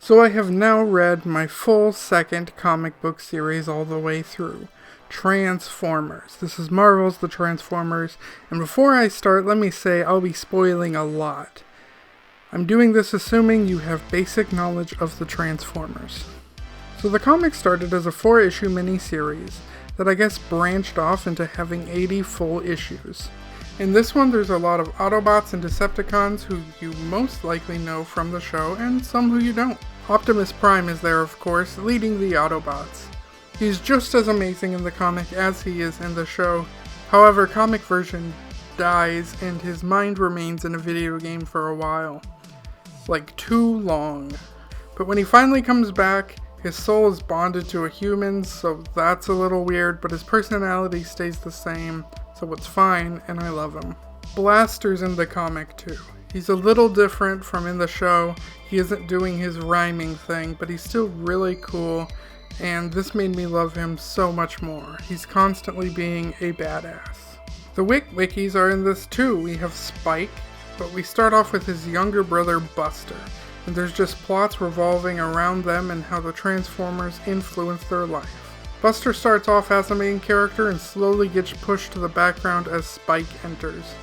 So I have now read my full second comic book series all the way through. Transformers. This is Marvel's The Transformers, and before I start, let me say I'll be spoiling a lot. I'm doing this assuming you have basic knowledge of the Transformers. So the comic started as a 4-issue miniseries that I guess branched off into having 80 full issues. In this one, there's a lot of Autobots and Decepticons who you most likely know from the show, and some who you don't. Optimus Prime is there, of course, leading the Autobots. He's just as amazing in the comic as he is in the show. However, comic version dies and his mind remains in a video game for a while. Like, too long. But when he finally comes back, his soul is bonded to a human, so that's a little weird, but his personality stays the same, so it's fine, and I love him. Blaster's in the comic too. He's a little different from in the show. He isn't doing his rhyming thing, but he's still really cool, and this made me love him so much more. He's constantly being a badass. The Wikis are in this too. We have Spike, but we start off with his younger brother Buster, and there's just plots revolving around them and how the Transformers influence their life. Buster starts off as a main character and slowly gets pushed to the background as Spike enters.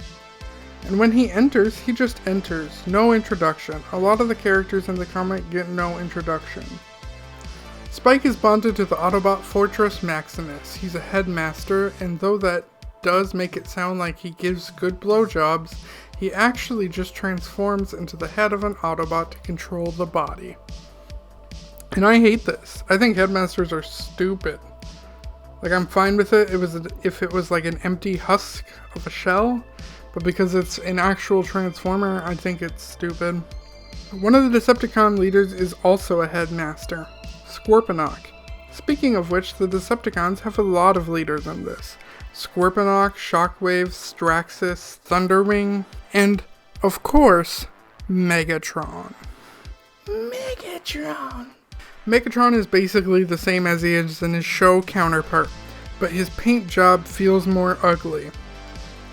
And when he enters, he just enters. No introduction. A lot of the characters in the comic get no introduction. Spike is bonded to the Autobot Fortress Maximus. He's a headmaster, and though that does make it sound like he gives good blowjobs, he actually just transforms into the head of an Autobot to control the body. And I hate this. I think headmasters are stupid. Like, I'm fine with it if it was like an empty husk of a shell, but because it's an actual transformer, I think it's stupid. One of the Decepticon leaders is also a headmaster, Scorponok. Speaking of which, the Decepticons have a lot of leaders in this. Scorponok, Shockwave, Straxus, Thunderwing, and, of course, Megatron. Megatron is basically the same as he is in his show counterpart, but his paint job feels more ugly.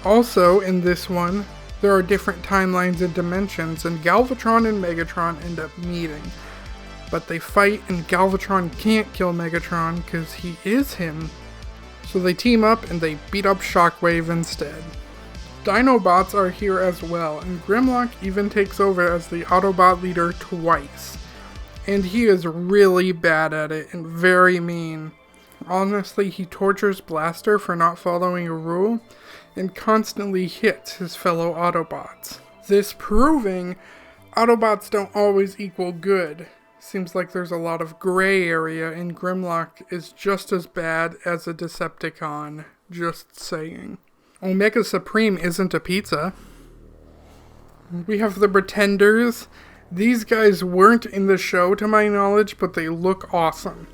Also, in this one, there are different timelines and dimensions, and Galvatron and Megatron end up meeting. But they fight, and Galvatron can't kill Megatron because he is him. So they team up and they beat up Shockwave instead. Dinobots are here as well, and Grimlock even takes over as the Autobot leader twice. And he is really bad at it and very mean. Honestly, he tortures Blaster for not following a rule and constantly hits his fellow Autobots. This proving Autobots don't always equal good. Seems like there's a lot of gray area, and Grimlock is just as bad as a Decepticon. Just saying. Omega Supreme isn't a pizza. We have the Pretenders. These guys weren't in the show to my knowledge, but they look awesome.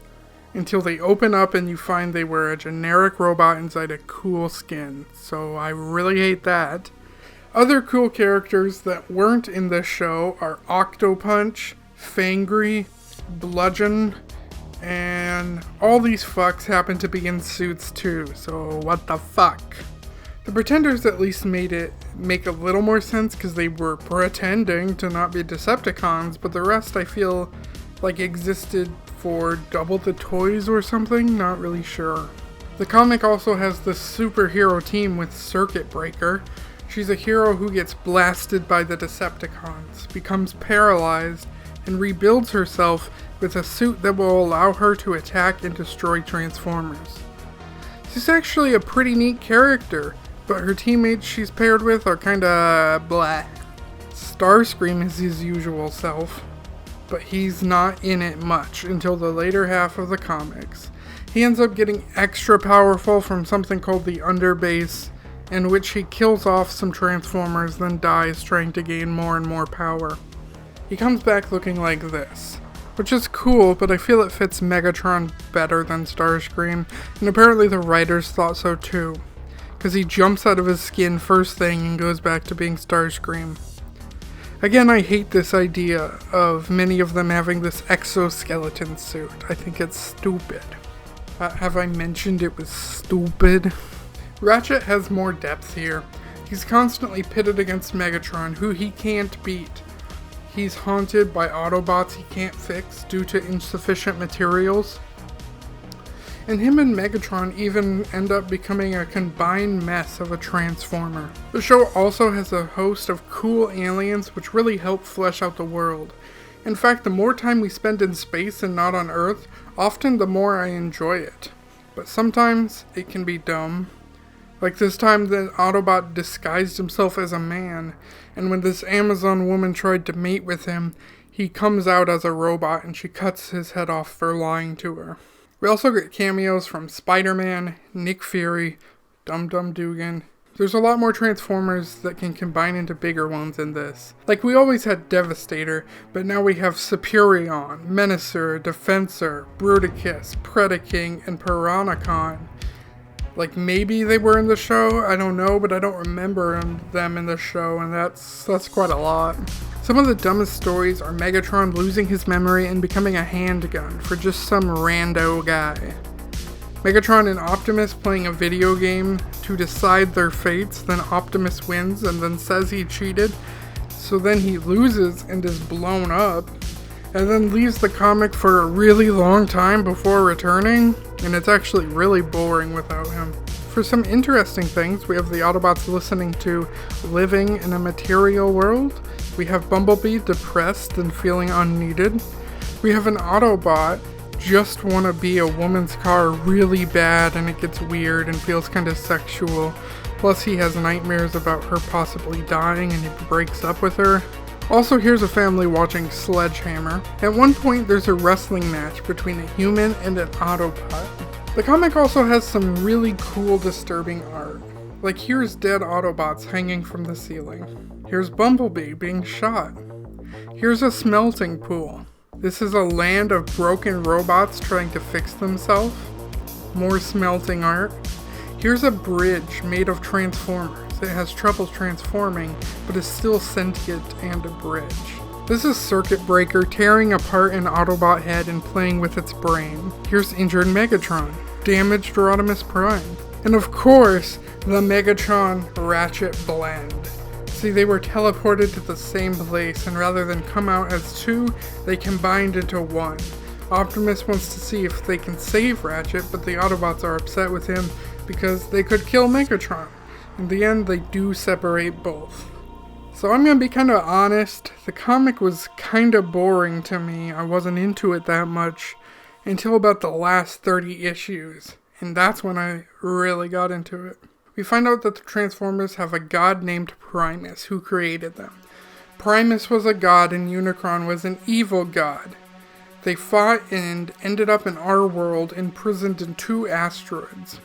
Until they open up and you find they were a generic robot inside a cool skin. So I really hate that. Other cool characters that weren't in the show are Octopunch, Fangry, Bludgeon, and all these fucks happen to be in suits too, so what the fuck? The Pretenders at least make a little more sense because they were pretending to not be Decepticons, but the rest I feel like existed for double the toys or something, not really sure. The comic also has the superhero team with Circuit Breaker. She's a hero who gets blasted by the Decepticons, becomes paralyzed, and rebuilds herself with a suit that will allow her to attack and destroy Transformers. She's actually a pretty neat character, but her teammates she's paired with are kinda blah. Starscream is his usual self, but he's not in it much until the later half of the comics. He ends up getting extra powerful from something called the Underbase, in which he kills off some Transformers, then dies trying to gain more and more power. He comes back looking like this, which is cool, but I feel it fits Megatron better than Starscream, and apparently the writers thought so too, because he jumps out of his skin first thing and goes back to being Starscream. Again, I hate this idea of many of them having this exoskeleton suit. I think it's stupid. Have I mentioned it was stupid? Ratchet has more depth here. He's constantly pitted against Megatron, who he can't beat. he's haunted by Autobots he can't fix due to insufficient materials. And him and Megatron even end up becoming a combined mess of a Transformer. The show also has a host of cool aliens which really help flesh out the world. In fact, the more time we spend in space and not on Earth, often the more I enjoy it. But sometimes it can be dumb. Like this time the Autobot disguised himself as a man, and when this Amazon woman tried to mate with him, he comes out as a robot and she cuts his head off for lying to her. We also get cameos from Spider-Man, Nick Fury, Dum Dum Dugan. There's a lot more Transformers that can combine into bigger ones in this. Like we always had Devastator, but now we have Superion, Menacer, Defensor, Bruticus, Predaking, and Piranacon. Like maybe they were in the show, I don't know, but I don't remember them in the show, and that's quite a lot. Some of the dumbest stories are Megatron losing his memory and becoming a handgun for just some rando guy. Megatron and Optimus playing a video game to decide their fates, then Optimus wins and then says he cheated, so then he loses and is blown up, and then leaves the comic for a really long time before returning, and it's actually really boring without him. For some interesting things, we have the Autobots listening to Living in a Material World. We have Bumblebee depressed and feeling unneeded. We have an Autobot just want to be a woman's car really bad, and it gets weird and feels kind of sexual. Plus he has nightmares about her possibly dying and he breaks up with her. Also, here's a family watching Sledgehammer. At one point there's a wrestling match between a human and an Autobot. The comic also has some really cool disturbing art. Like here's dead Autobots hanging from the ceiling. Here's Bumblebee being shot. Here's a smelting pool. This is a land of broken robots trying to fix themselves. More smelting art. Here's a bridge made of Transformers. It has trouble transforming, but is still sentient and a bridge. This is Circuit Breaker tearing apart an Autobot head and playing with its brain. Here's injured Megatron. Damaged Rodimus Prime. And of course, the Megatron Ratchet blend. See, they were teleported to the same place, and rather than come out as two, they combined into one. Optimus wants to see if they can save Ratchet, but the Autobots are upset with him because they could kill Megatron. In the end, they do separate both. So I'm gonna be kind of honest, the comic was kind of boring to me. I wasn't into it that much until about the last 30 issues, and that's when I really got into it. We find out that the Transformers have a god named Primus who created them. Primus was a god and Unicron was an evil god. They fought and ended up in our world imprisoned in 2 asteroids.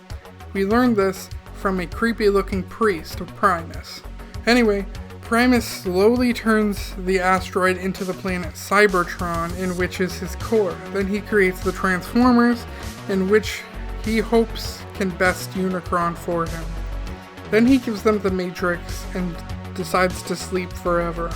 We learned this from a creepy looking priest of Primus. Anyway, Primus slowly turns the asteroid into the planet Cybertron, in which is his core. Then he creates the Transformers, in which he hopes can best Unicron for him. Then he gives them the Matrix and decides to sleep forever.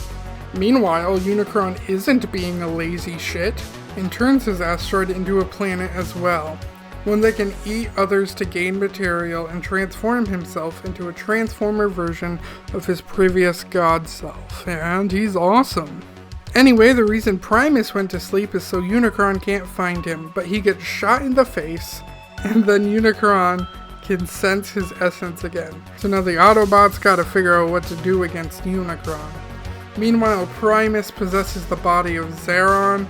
Meanwhile, Unicron isn't being a lazy shit and turns his asteroid into a planet as well, one that can eat others to gain material and transform himself into a Transformer version of his previous god self. And he's awesome. Anyway, the reason Primus went to sleep is so Unicron can't find him, but he gets shot in the face, and then Unicron can sense his essence again. So now the Autobots gotta figure out what to do against Unicron. Meanwhile, Primus possesses the body of Xero,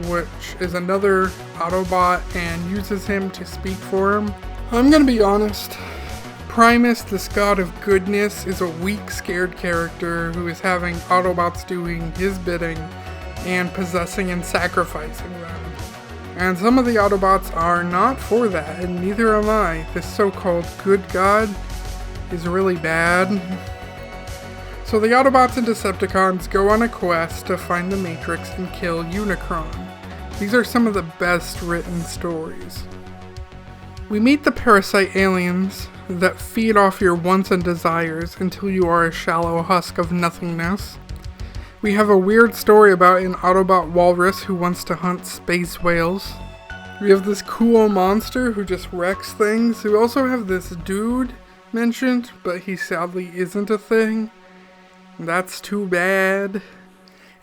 which is another Autobot, and uses him to speak for him. I'm gonna be honest, Primus, this god of goodness, is a weak, scared character who is having Autobots doing his bidding and possessing and sacrificing them. And some of the Autobots are not for that, and neither am I. This so-called good god is really bad. So the Autobots and Decepticons go on a quest to find the Matrix and kill Unicron. These are some of the best written stories. We meet the parasite aliens that feed off your wants and desires until you are a shallow husk of nothingness. We have a weird story about an Autobot walrus who wants to hunt space whales. We have this cool monster who just wrecks things. We also have this dude mentioned, but he sadly isn't a thing. That's too bad.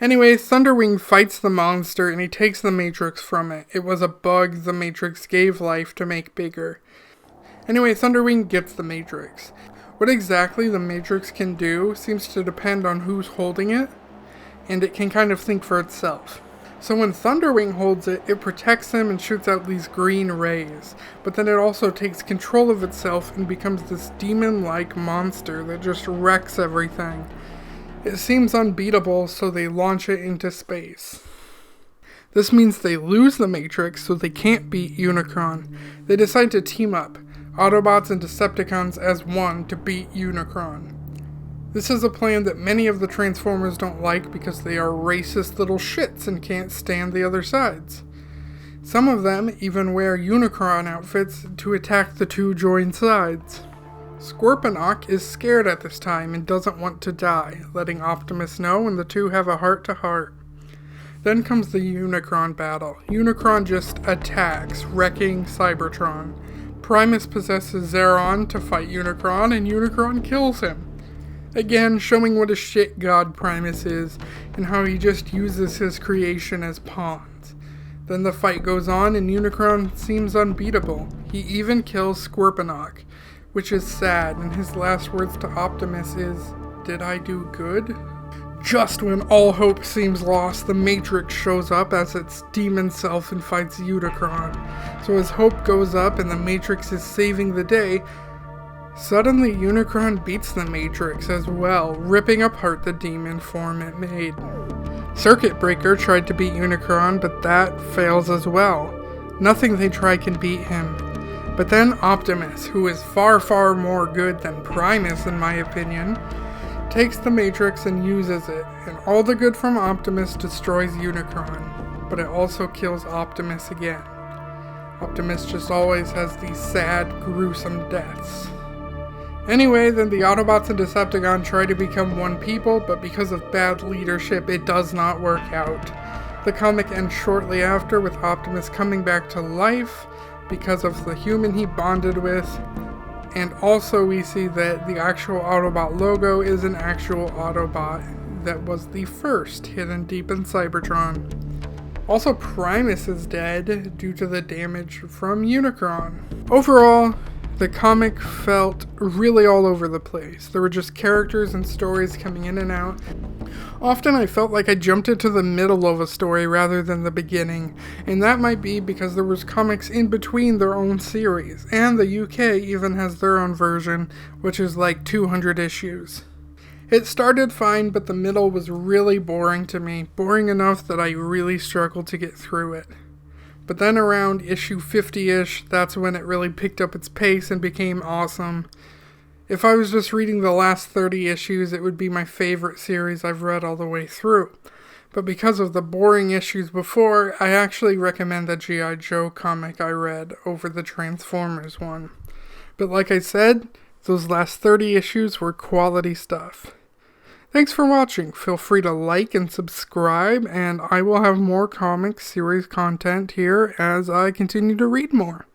Anyway, Thunderwing fights the monster and he takes the Matrix from it. It was a bug the Matrix gave life to make bigger. Anyway, Thunderwing gets the Matrix. What exactly the Matrix can do seems to depend on who's holding it, and it can kind of think for itself. So when Thunderwing holds it, it protects him and shoots out these green rays, but then it also takes control of itself and becomes this demon-like monster that just wrecks everything. It seems unbeatable, so they launch it into space. This means they lose the Matrix, so they can't beat Unicron. They decide to team up, Autobots and Decepticons as one, to beat Unicron. This is a plan that many of the Transformers don't like because they are racist little shits and can't stand the other sides. Some of them even wear Unicron outfits to attack the two joined sides. Scorponok is scared at this time and doesn't want to die, letting Optimus know, and the two have a heart-to-heart. Then comes the Unicron battle. Unicron just attacks, wrecking Cybertron. Primus possesses Xeron to fight Unicron, and Unicron kills him. Again, showing what a shit god Primus is, and how he just uses his creation as pawns. Then the fight goes on, and Unicron seems unbeatable. He even kills Scorponok, which is sad, and his last words to Optimus is, "Did I do good?" Just when all hope seems lost, the Matrix shows up as its demon self and fights Unicron. So as hope goes up and the Matrix is saving the day, suddenly Unicron beats the Matrix as well, ripping apart the demon form it made. Circuit Breaker tried to beat Unicron, but that fails as well. Nothing they try can beat him. But then Optimus, who is far, far more good than Primus in my opinion, takes the Matrix and uses it, and all the good from Optimus destroys Unicron, but it also kills Optimus again. Optimus just always has these sad, gruesome deaths. Anyway, then the Autobots and Decepticons try to become one people, but because of bad leadership, it does not work out. The comic ends shortly after with Optimus coming back to life because of the human he bonded with, and also we see that the actual Autobot logo is an actual Autobot that was the first hidden deep in Cybertron. Also, Primus is dead due to the damage from Unicron. Overall, the comic felt really all over the place. There were just characters and stories coming in and out. Often I felt like I jumped into the middle of a story rather than the beginning, and that might be because there was comics in between their own series, and the UK even has their own version, which is like 200 issues. It started fine, but the middle was really boring to me, boring enough that I really struggled to get through it. But then around issue 50-ish, that's when it really picked up its pace and became awesome. If I was just reading the last 30 issues, it would be my favorite series I've read all the way through. But because of the boring issues before, I actually recommend the G.I. Joe comic I read over the Transformers one. But like I said, those last 30 issues were quality stuff. Thanks for watching. Feel free to like and subscribe, and I will have more comic series content here as I continue to read more.